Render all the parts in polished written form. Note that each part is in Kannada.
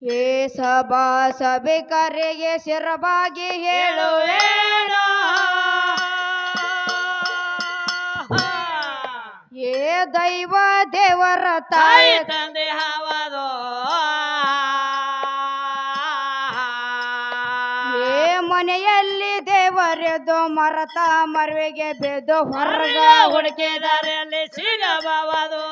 ಏ ಸಭಾ ಸಭೆ ಕರೆಗೆ ಶಿರಬಾಗಿ ಹೇಳುವೇನೋ ಏ ದೈವ ದೇವರ ತಾಯಿ ತಂದೆ ಹವದು ಏ ಮನೆಯಲ್ಲಿ ದೇವರೆದು ಮರತ ಮರವೆಗೆ ಬೆದ್ದು ಹೊರಗ ಹುಡುಕಿದಾರಲ್ಲಿ ಸಿಗಬಹುದು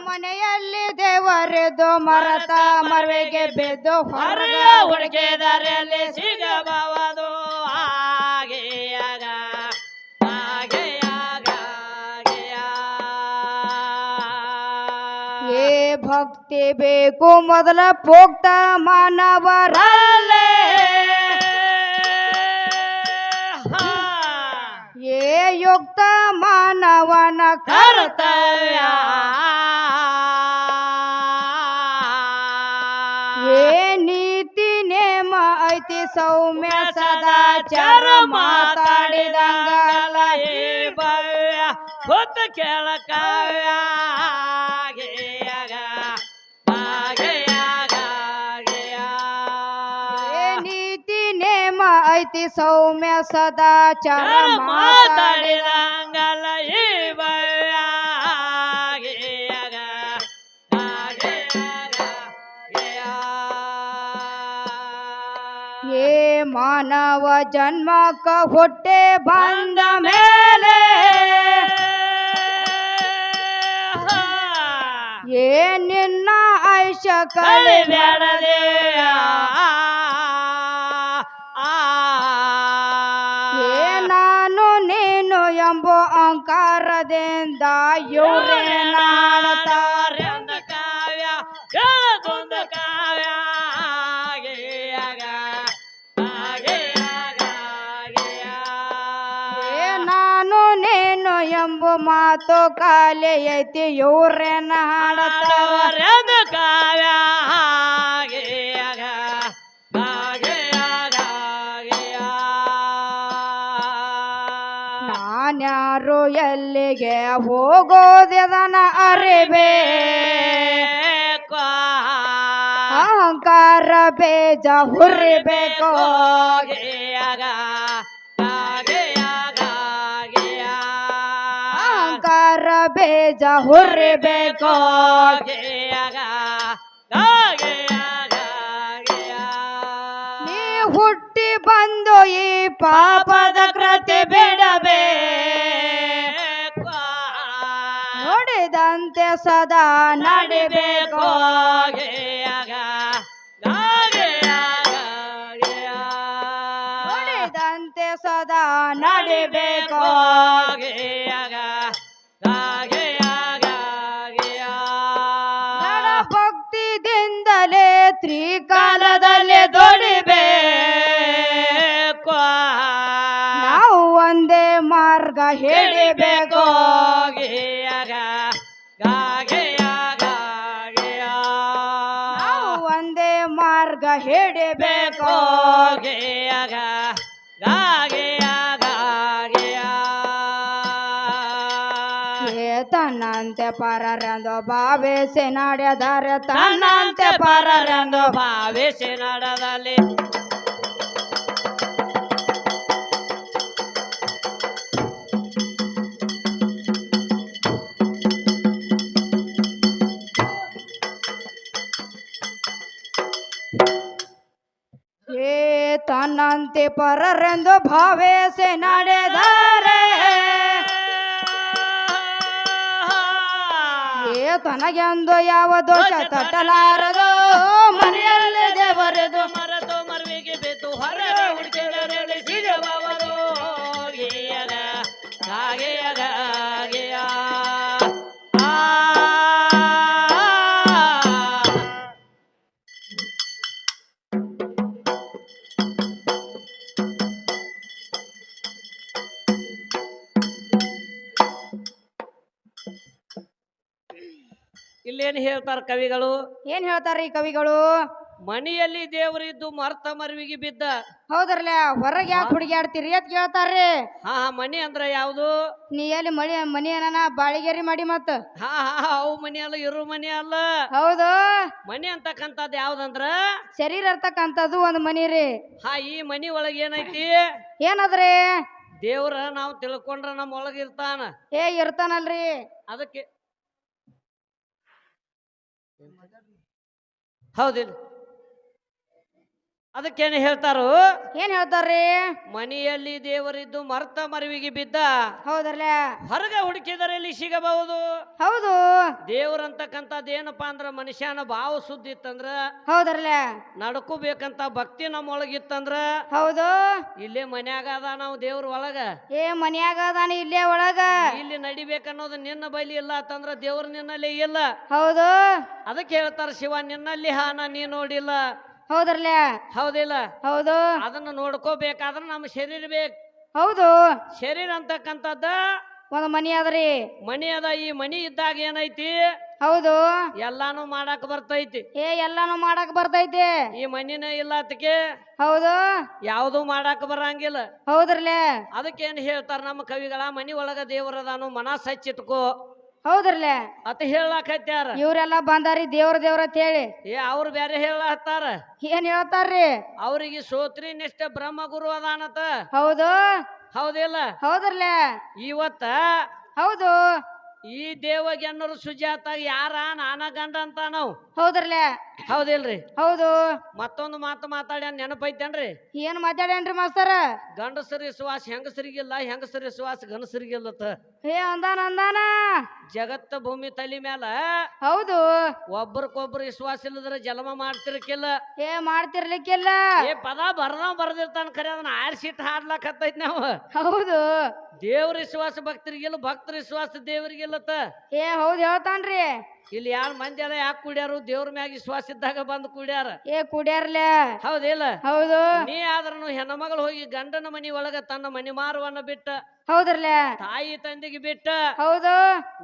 ಮನೆಯಲ್ಲಿ ದೇವರೆದು ಮರತ ಮರವೆಗೆ ಬೆದ್ದು ಹೊರಗ ಹುಡುಕಿದಾರಲ್ಲಿ ಸಿಗಬಹುದು ಏ ಭಕ್ತಿ ಬೇಕು ಮೊದಲ ಪೋಕ್ತ ಮಾನವರಲ್ಲೇ ಏ ಯುಕ್ತ ಮಾನವನ ಕರ್ತವ್ಯ ಏ ನೀತಿ ನೇಮ ಐತಿ ಸೌಮ್ಯ ಸದಾಚಾರ ಮಾತಾಡಿದಂಗಲ್ಲ ಈ ಭವ್ಯ ಹೊತ್ತು ಕೇಳಕಾವ್ಯ ನೀತಿ ನೇಮ ಐತಿ ಸೌಮ್ಯ ಸದಾಚಾರ ಮಾತಾಡಿದಂಗಲ್ಲ ಈ ಭವ್ಯ ಏ ಮಾನವ ಜನ್ಮಕ್ಕ ಹೊಟ್ಟೆ ಬಂದ ಮೇಲೆ ಏ ನಿನ್ನ ಆಯುಷ್ಯ ಕಳಿಬೇಡದೆ ಏ ನಾನು ನೀನು ಎಂಬ ಅಹಂಕಾರದಿಂದ ಇವರೇ ನಾಳತಾರ್ಯಂದ ಕಾವ್ಯ ಕೇಳಕೊಂದ ಕಾವ್ಯ ಏ ನಾನು ನೀನು ಎಂಬ ಮಾತು ಕಾಲೆ ಐತಿ ಇವ್ರೇನ ಹಾಡತಾರ್ಯಂದ ಕಾವ್ಯ ನಾನ್ಯಾರು ಎಲ್ಲಿಗೆ ಹೋಗೋದನ ಅರಿಬೇ ಅಹಂಕಾರ ಬೇಜ ಹುರಿಬೇಕು ಅಹಂಕಾರ ಬೇಜ ಹುರಿಬೇಕು ನೀ ಹುಟ್ಟಿ ಬಂದು ಈ ಪಾಪದ ಕೃತಿ ಬಿಡಬೇ ನೋಡಿದಂತೆ ಸದಾ ನಡಿಬೇಕು ನೋಡಿದಂತೆ ಸದಾ ನಡಿಬೇಕು ನಡ ಭಕ್ತಿದಿಂದಲೇ ತ್ರಿಕಾಲದಲ್ಲಿ ದುಡಿಬೇಕು ನಾವು ಒಂದೇ ಮಾರ್ಗ ಹಿಡಿಬೇಕು ನಾವು ಒಂದೇ ಮಾರ್ಗ ಹಿಡಿಬೇಕು ತನ್ನಂತೆ ಪರರೆಂದು ಭಾವಿಸಿ ನಡೆದರೆ ತನ್ನಂತೆ ಪರರೆಂದು ಭಾವಿಸಿ ನಡೆದಲ್ಲಿ ಏ ತನ್ನಂತೆ ಪರರೆಂದು ಭಾವಿಸಿ ನಡೆದರೆ ಏ ತನಗೆಂದು ಯಾವ ದೋಷ ತಟ್ಟಲಾರದು ಮನೆಯಲ್ಲಿ ದೇವರದು ಮರೆತು ಮರವಿಗೆ ಬಿದ್ದು ಹೊರ ಹುಡುಕಿದರೆ ಸಿಗಬಹುದು ಇಲ್ಲೇನ್ ಹೇಳ್ತಾರ ಕವಿಗಳು ಏನ್ ಹೇಳ್ತಾರ್ರಿ ಕವಿಗಳು? ಮನೆಯಲ್ಲಿ ದೇವರಿದ್ದು ಮರ್ತ ಮರುವಿಗೆ ಬಿದ್ದ. ಹೌದ್ರಲ್ಲ, ಹೊರಗೆ ಯಾಕೆ ಹುಡುಗಾಡ್ತೀರಿ ಅಂತ ಕೇಳ್ತಾರ್ರಿ. ಹಾ ಮನಿ ಅಂದ್ರ ಯಾವ್ದು? ನೀ ಎಲ್ಲಿ ಮನಿ ಏನ ಬಾಳಿಗೇರಿ ಮಾಡಿ ಮತ್ತ? ಹಾ ಅವು ಮನಿ ಅಲ್ಲ, ಇರು ಮನಿ ಅಲ್ಲ. ಹೌದು, ಮನಿ ಅಂತಕ್ಕಂಥದ್ದು ಯಾವ್ದಂದ್ರ ಶರೀರ ಇರ್ತಕ್ಕಂಥದ್ದು ಒಂದ್ ಮನಿ ರೀ. ಈ ಮನಿ ಒಳಗೆ ಏನೈತಿ? ಏನದ್ರಿ? ದೇವ್ರ ನಾವು ತಿಳ್ಕೊಂಡ್ರ ನಮ್ಮ ಒಳಗ ಇರ್ತಾನ. ಇರ್ತಾನಲ್ರಿ. ಅದಕ್ಕೆ ಹೌದಿಲ್ಲ, ಅದಕ್ಕೇನು ಹೇಳ್ತಾರು? ಏನ್ ಹೇಳ್ತಾರ್ರಿ? ಮನೆಯಲ್ಲಿ ದೇವರಿದ್ದು ಮರ್ತ ಮರುವಿಗೆ ಬಿದ್ದ. ಹೌದ್ರಲ್ಲ, ಹೊರಗ ಹುಡುಕಿದರೆ ಇಲ್ಲಿ ಸಿಗಬಹುದು. ಹೌದು. ದೇವ್ರಂತಕ್ಕಂಥದ್ದು ಏನಪ್ಪಾ ಅಂದ್ರ ಮನುಷ್ಯನ ಭಾವ ಸುದ್ದಿ ಇತ್ತಂದ್ರ, ಹೌದ್ರಲ್ಲ, ನಡ್ಕೋಬೇಕಂತ ಭಕ್ತಿ ನಮ್ಮೊಳಗಿತ್ತಂದ್ರ, ಹೌದು, ಇಲ್ಲೇ ಮನ್ಯಾಗ ಅದ ನಾವು ದೇವ್ರ ಒಳಗ. ಮನ್ಯಾಗ ಅದಾನ ಇಲ್ಲೇ ಒಳಗ. ಇಲ್ಲಿ ನಡಿಬೇಕನ್ನೋದು ನಿನ್ನ ಬೈಲಿ ಇಲ್ಲ ಅಂತಂದ್ರ ದೇವ್ರ ನಿನ್ನಲ್ಲಿ ಇಲ್ಲ. ಹೌದು, ಅದಕ್ಕೆ ಹೇಳ್ತಾರ ಶಿವ ನಿನ್ನಲ್ಲಿ ಹಾನ ನೀ ನೋಡಿಲ್ಲ. ಹೌದ್ರಲ್ಲ, ಹೌದಿಲ್ಲ? ಹೌದು. ಅದನ್ನ ನೋಡ್ಕೋಬೇಕಾದ್ರ ನಮ್ಮ ಶರೀರ ಬೇಕು. ಹೌದು, ಶರೀರ ಅಂತಕ್ಕಂಥದ್ದ ಒಂದ್ ಮನಿ ಅದ್ರಿ. ಮನಿ ಅದ. ಈ ಮನಿ ಇದ್ದಾಗ ಏನೈತಿ? ಹೌದು, ಎಲ್ಲಾನು ಮಾಡಾಕ ಬರ್ತೈತಿ. ಎಲ್ಲಾನು ಮಾಡಕ್ ಬರ್ತೈತಿ. ಈ ಮನಿನ ಇಲ್ಲ ಅದಕ್ಕೆ ಹೌದು, ಯಾವುದು ಮಾಡಾಕ ಬರಂಗಿಲ್ಲ. ಹೌದ್ರಲ್ಲ, ಅದಕ್ಕೇನ್ ಹೇಳ್ತಾರ ನಮ್ಮ ಕವಿಗಳ? ಮನಿ ಒಳಗ ದೇವರದಾನು, ಮನಸ್ಸು ಹಚ್ಚಿಟ್ಕೋ ಹೌದ್ರಲ್ಲ. ಅತ ಹೇಳಾಕತ್ಯಾರ. ಇವ್ರೆಲ್ಲಾ ಬಂದಾರಿ ದೇವ್ರ ಅಂತ ಹೇಳಿ. ಅವ್ರು ಬ್ಯಾರೆ ಹೇಳತ್ತಾರ. ಏನ್ ಹೇಳ್ತಾರ್ರಿ? ಅವ್ರಿಗೆ ಸೋತ್ರಿ ನಿಷ್ಠ ಬ್ರಹ್ಮ ಗುರು ಅದಾನತ. ಹೌದು, ಹೌದಿಲ್ಲ? ಹೌದ್ರಲ್ಲ, ಇವತ್ತ ಹೌದು, ಈ ದೇವಗೆನ್ನರು ಸುಜಾತ ಯಾರ ನಾನ ಗಂಡ ಅಂತ ನಾವು. ಹೌದ್ರಲ್ಲ, ಹೌದಿಲ್ರಿ? ಹೌದು. ಮತ್ತೊಂದು ಮಾತು ಮಾತಾಡ್ಯಾನ, ನೆನಪೈತೇನ್ರಿ? ಏನ್ ಮಾತಾಡೇನ್ರಿ ಮಾಸ್ತರ? ಗಂಡಸರಿ ಸುವಾಸ ಹೆಂಗಸರಿಗಿಲ್ಲ, ಹೆಂಗಸರಿ ಸುವಾಸ ಗಂಡಸರಿಗಿಲ್ಲತ್ತ. ಅಂದಾನ ಜಗತ್ತ ಭೂಮಿ ತಲೆ ಮ್ಯಾಲ ಹೌದು, ಒಬ್ರಕೊಬ್ರು ವಿಶ್ವಾಸ ಇಲ್ಲದ್ರ ಜನ್ಮ ಮಾಡ್ತಿರ್ಕಿಲ್ಲ. ಮಾಡ್ತಿರ್ಲಿಕ್ಕಿಲ್ಲ. ಪದ ಬರ್ದಿರ್ತಾನ, ಖರೆ ಅದನ್ನ ಆಡ್ಸಿಟ್ಟು ಹಾಡ್ಲಾಕತ್ತೈತಿ ನಾವು. ಹೌದು, ದೇವ್ರ ವಿಶ್ವಾಸ ಭಕ್ತರಿಗಿಲ್ಲ, ಭಕ್ತರ ವಿಶ್ವಾಸ ದೇವರಿಗಿಲ್ಲತ್ತ. ಹೌದ್ ಹೇಳ್ತಾನ್ರಿ. ಇಲ್ಲಿ ಯಾರ ಮಂದಿ ಅದ ಯಾಕೆ ಕುಡ್ಯಾರು? ದೇವ್ರ ಮ್ಯಾಗ ವಿಶ್ವಾಸ ಇದ್ದಾಗ ಬಂದು ಕುಡ್ಯಾರ. ಕುಡ್ಯಾರ್ಲ. ಹೌದಿಲ್ಲ? ಹೌದು. ನೀ ಆದ್ರೂ ಹೆಣ್ಮಗಳು ಹೋಗಿ ಗಂಡನ ಮನಿ ಒಳಗ ತನ್ನ ಮನಿ ಮಾರುವನ್ನ ಬಿಟ್ಟ, ಹೌದ್ರಲ್ಲ, ತಾಯಿ ತಂದೆಗೆ ಬಿಟ್ಟ, ಹೌದು,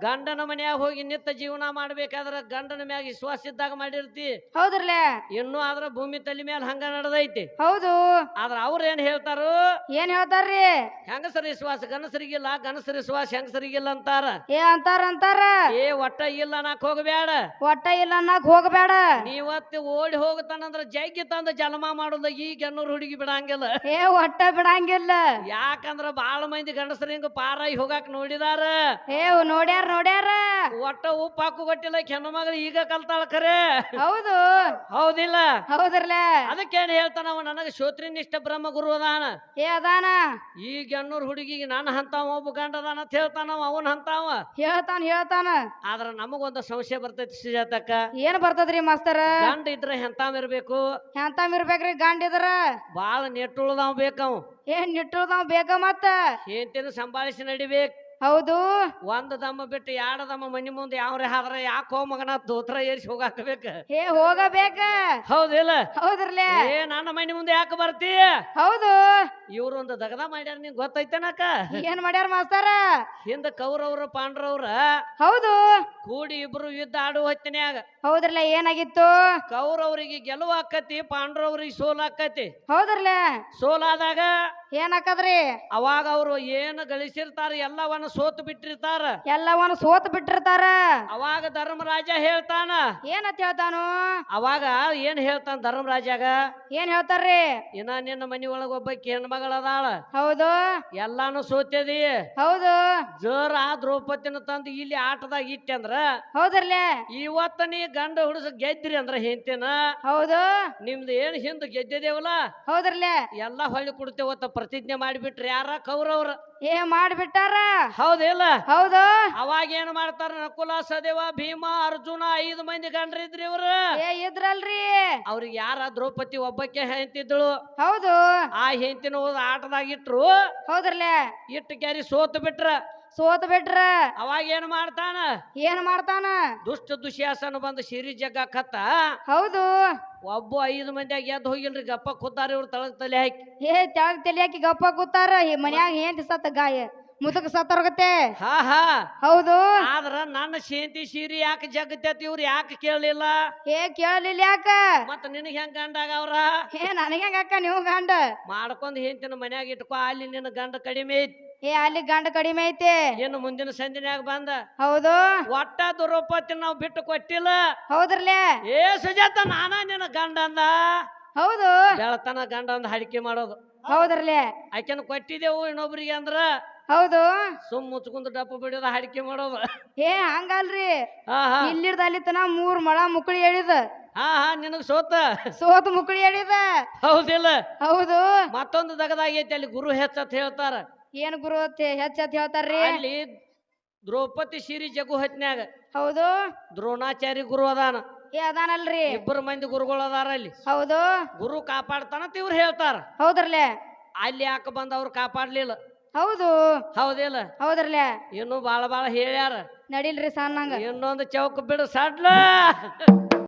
ಗಂಡನ ಮನ್ಯಾಗ ಹೋಗಿ ನಿತ್ಯ ಜೀವನ ಮಾಡ್ಬೇಕಾದ್ರ ಗಂಡನ ಮ್ಯಾಗ ವಿಶ್ವಾಸ ಇದ್ದಾಗ ಮಾಡಿರ್ತಿ. ಹೌದ್ರಲ್ಲ, ಇನ್ನು ಆದ್ರ ಭೂಮಿ ತಲೆ ಮ್ಯಾಲ ಹಂಗ ನಡೆದೈತಿ. ಹೌದು. ಆದ್ರ ಅವ್ರ ಏನ್ ಹೇಳ್ತಾರು? ಏನ್ ಹೇಳ್ತಾರ್ರಿ? ಹೆಂಗಸರ ವಿಶ್ವಾಸ ಗನಸರಿಗಿಲ್ಲ, ಗನಸರ ವಿಶ್ವಾಸ ಹೆಂಗಸರಿಗಿಲ್ಲ ಅಂತಾರ. ಅಂತಾರ. ಒಟ್ಟ ಇಲ್ಲ ನಾಕ್ ಹೋಗಬೇಡ, ಒಟ್ಟ ಇಲ್ಲ ಅನ್ನಕ್ ಹೋಗಬೇಡ. ನೀವತ್ತು ಓಡಿ ಹೋಗತಾನಂದ್ರ ಜಗ್ಗಿ ತಂದ ಜನ್ಮ ಮಾಡುದ ಈಗ ಎನ್ನೂರು ಹುಡುಗಿ ಬಿಡಂಗಿಲ್ಲ. ಒಟ್ಟ ಬಿಡಂಗಿಲ್ಲ. ಯಾಕಂದ್ರ ಬಾಳ ಮಂದಿ ಗಂಡಸರ ಹಿಂಗ ಪಾರಾಗಿ ಹೋಗಾಕ ನೋಡಿದಾರ. ನೋಡ್ಯಾರ. ಒಟ್ಟ ಉಪ್ಪು ಹಾಕು ಗೊತ್ತಿಲ್ಲ, ಹೆಣ್ಮಗಳು ಈಗ ಕಲ್ತಾಳ ಖರೆ. ಹೌದು, ಹೌದಿಲ್ಲ? ಹೌದ್ರಲ್ಲ. ಅದಕ್ಕೇನ್ ಹೇಳ್ತಾನವ? ನನಗ ಶ್ರೋತ್ರಿನಿಷ್ಠ ಬ್ರಹ್ಮ ಗುರು ಅದಾನ. ಅದಾನ. ಈಗ ಎನ್ನೂರು ಹುಡುಗಿಗೆ ನಾನು ಹಂತಾವ ಒಬ್ಬ ಗಂಡ ಅದಾನ ಅಂತ ಹೇಳ್ತಾನವ. ಅವನ್ ಹಂತಾವ ಹೇಳ್ತಾನ. ಆದ್ರ ನಮಗೊಂದು ಸಂಶಯ ಬರ್ತೈತಿ ಸುಜಾತಕ್ಕ. ಏನ್ ಬರ್ತದ್ರಿ ಮಾಸ್ತರ? ಗಂಡ ಇದ್ರ ಹೆಂತಾವ್ ಇರ್ಬೇಕು? ಎಂತಾಮ್ ಇರ್ಬೇಕ್ರಿ ಗಂಡ ಇದ್ರ? ಬಾಳ ನೆಟ್ಟುಳದಾವ್ ಬೇಕವ್. ನಿಟ್ಟುಳ್ದಾವ್ ಬೇಕ ಮತ್ತ. ಹೆಂಡತಿನ ಸಂಭಾಳಿಸಿ ನಡಿಬೇಕ್. ಹೌದು. ಒಂದ್ ದಮ್ಮ ಬಿಟ್ಟು ಎರಡು ದಮ್ಮ ಮನಿ ಮುಂದೆ ಯಾವ್ರೆ ಆದ್ರ ಯಾಕೋ ಮಗನ ದೋತ್ರ ಏರಿಸಿ ಹೋಗಾಕಬೇಕ. ಹೋಗಬೇಕ. ಹೌದಿಲ್ಲ? ಹೌದ್ರಲ್ಲ. ನನ್ನ ಮನಿ ಮುಂದೆ ಯಾಕೆ ಬರ್ತಿ? ಹೌದು. ಇವ್ರು ಒಂದು ದಗದ ಮಾಡ್ಯಾರ, ನಿಂಗ್ ಗೊತ್ತೈತೇನಕ್ಕ? ಏನ್ ಮಾಡ್ಯಾರ ಮಾಸ್ತರ? ಹಿಂದ ಕೌರವ್ರ ಪಾಂಡ್ರವ್ರ ಹೌದು ಕೂಡಿ ಇಬ್ರು ಯುದ್ಧ ಆಡುವ ಹೊತ್ತಿನ್ಯಾಗ ಹೌದ್ರಲ್ಲ. ಏನಾಗಿತ್ತು? ಕೌರವರಿಗೆ ಗೆಲುವು ಆಕತಿ, ಪಾಂಡ್ರವ್ರಿಗೆ ಸೋಲು ಆಕತಿ. ಹೌದ್ರಲ್ಲ. ಸೋಲಾದಾಗ ಏನಾಕದ್ರಿ? ಅವಾಗ ಅವ್ರು ಏನು ಗಳಿಸಿರ್ತಾರ ಎಲ್ಲವನ್ನ ಸೋತು ಬಿಟ್ಟಿರ್ತಾರ. ಎಲ್ಲವನ್ನ ಸೋತ್ ಬಿಟ್ಟಿರ್ತಾರ. ಅವಾಗ ಧರ್ಮರಾಜ ಹೇಳ್ತಾನ. ಏನಂತ ಹೇಳ್ತಾನು? ಅವಾಗ ಏನ್ ಹೇಳ್ತಾನ ಧರ್ಮರಾಜಾಗ? ಏನ್ ಹೇಳ್ತಾರ್ರಿ? ಇನ್ನ ನಿನ್ನ ಮನಿ ಒಳಗ ಒಬ್ಬಾಕಿ ಹೆಣ್ಮಗಳದಾಳ. ಹೌದು. ಎಲ್ಲಾನು ಸೋತ್ಯದಿ. ಹೌದು. ಜೋರ ದ್ರೌಪದಿನ ತಂದು ಇಲ್ಲಿ ಆಟದಾಗ ಇಟ್ಟೆ ಅಂದ್ರ ಹೌದ್ರಲ್ಲ. ಇವತ್ತ ನೀ ಗಂಡ ಹುಡುಸ ಗೆದ್ರಿ ಅಂದ್ರ ಹೆಂತಿನ. ಹೌದು. ನಿಮ್ದು ಏನ್ ಹಿಂದ್ ಗೆದ್ದಿದೇವಲ್ಲ ಹೌದ್ರಲ್ಲ. ಎಲ್ಲಾ ಹೊಳ್ಳಿ ಕೊಡ್ತೇವತ್ತ ಪ್ರತಿಜ್ಞೆ ಮಾಡಿಬಿಟ್ರಿ ಯಾರ? ಕೌರವ್ರ ಮಾಡ್ಬಿಟ್ಟಾರ. ಹೌದಿಲ್ಲ? ಹೌದು. ಅವಾಗ ಏನ್ ಮಾಡ್ತಾರ? ನಕುಲ, ಸದೇವ, ಭೀಮ, ಅರ್ಜುನ 5 ಮಂದಿ ಗಂಡ್ರಿದ್ರಿ ಇವ್ರ. ಇದ್ರಲ್ರಿ. ಅವ್ರಿಗೆ ಯಾರ? ದ್ರೌಪದಿ ಒಬ್ಬಕ್ಕೆ ಹೆಂತಿದ್ಳು. ಹೌದು. ಆ ಹೆಂತಿನ ಹೋದ ಆಟದಾಗ ಇಟ್ರು. ಹೌದ್ರಲ್ಲ. ಇಟ್ಟು ಕ್ಯಾರಿ ಸೋತು ಬಿಟ್ರ. ಅವಾಗ ಏನ್ ಮಾಡ್ತಾನ? ದುಷ್ಟ ದುಶ್ಯಾಸನ ಬಂದು ಸಿರಿ ಜಗ್ಗ ಕತ್ತ. ಹೌದು. ಒಬ್ಬ 5 ಮಂದಿಯಾಗ ಎದ್ದು ಹೋಗಿಲ್ರಿ, ಗಪ್ಪ ಕೂತಾರ. ಇವ್ರು ತಳಗ್ ತಲೆ ಹಾಕಿ ತೆಳಗ್ ತಲೆ ಹಾಕಿ ಗಪ್ಪ ಕೂತಾರ. ಮನ್ಯಾಗ ಏನ್ ಸತ್ತ ಗಾಯ ಮುದುಕ ಸತ್ತೋರ್ಗತ್ತೆ ಹಾ ಹಾ ಹೌದು ಆದ್ರ ನನ್ನ ಸೇಂತಿ ಸೀರಿ ಯಾಕೆ ಜಗತ್ತೈತಿ ಇವ್ರು ಯಾಕೆ ಕೇಳಲಿಲ್ಲ ಕೇಳಲಿಲ್ಲ ಯಾಕ ಮತ್ತ ನಿನಗ್ ಹೆಂಗ್ ಗಂಡಾಗ ಅವ್ರ ನನಗೆ ಅಕ್ಕ ನೀವು ಗಂಡ ಮಾಡ್ಕೊಂಡ್ ಹೆಂತಿನ ಮನ್ಯಾಗ ಇಟ್ಕೋ ಅಲ್ಲಿ ನಿನ್ನ ಗಂಡ ಕಡಿಮೆ ಐತಿ ಅಲ್ಲಿ ಗಂಡ ಕಡಿಮೆ ಐತಿ ಇನ್ನು ಮುಂದಿನ ಸಂದಿನ್ಯಾಗ ಬಂದ ಹೌದು ಒಟ್ಟ ದ್ರೌಪದಿ ನಾವ್ ಬಿಟ್ಟು ಕೊಟ್ಟಿಲ್ಲ ಹೌದ್ರಲ್ಲೇ ಏ ಸುಜಾತ ನಾನ ನಿನ್ನ ಗಂಡ ಅಂದ ಹೌದು ಬೆಳತನ ಗಂಡ ಅಂದ ಹಡಿಕೆ ಮಾಡೋದು ಹೌದ್ರಲ್ಲೇ ಆಕೆನ ಕೊಟ್ಟಿದ್ದೆವು ಇನ್ನೊಬ್ರಿಗೆ ಅಂದ್ರ ಹೌದು ಸುಮ್ ಮುಚ್ಕೊಂಡ್ ಡಪ್ಪ ಬಿಡೋದ ಹಡಿಕೆ ಮಾಡೋದು ಹಂಗಲ್ರಿ ಹಾ ಹಾ ಇಲ್ಲಿಡ್ದ ಅಲ್ಲಿ ತನ 3 ಮೊಳ ಮುಕ್ಕಳಿ ಹೇಳಿದ ಹಾ ಹಾ ನಿನಗ್ ಸೋತ್ ಮುಕ್ಕಳಿ ಹೇಳಿದ ಹೌದಿಲ್ಲ ಹೌದು ಮತ್ತೊಂದು ದಗದಾಗೈತಿ ಅಲ್ಲಿ ಗುರು ಹೆಚ್ಚತ್ ಹೇಳ್ತಾರ ಏನ್ ಗುರು ಹೆಚ್ಚತ್ ಹೇಳ್ತಾರ್ರಿ ಅಲ್ಲಿ ದ್ರೌಪದಿ ಸೀರಿ ಜಗು ಹೊತ್ನ್ಯಾಗ ಹೌದು ದ್ರೋಣಾಚಾರಿ ಗುರು ಅದಾನ ಅದಾನಲ್ರಿ 2 ಮಂದಿ ಗುರುಗಳು ಅದಾರ ಅಲ್ಲಿ ಹೌದು ಗುರು ಕಾಪಾಡ್ತಾನಂತ ಇವ್ರು ಹೇಳ್ತಾರ ಹೌದ್ರಲ್ಲೇ ಅಲ್ಲಿ ಯಾಕೆ ಬಂದ ಅವ್ರು ಕಾಪಾಡ್ಲಿಲ್ಲ ಹೌದು ಹೌದಿಲ್ಲ ಹೌದ್ರಲ್ಲೇ ಇನ್ನು ಬಾಳ ಬಾಳ ಹೇಳ್ಯಾರ ನಡಿಲ್ರಿ ಸಣ್ಣಂಗ ಇನ್ನೊಂದು ಚೌಕ ಬಿಡು ಸಡ್ಲ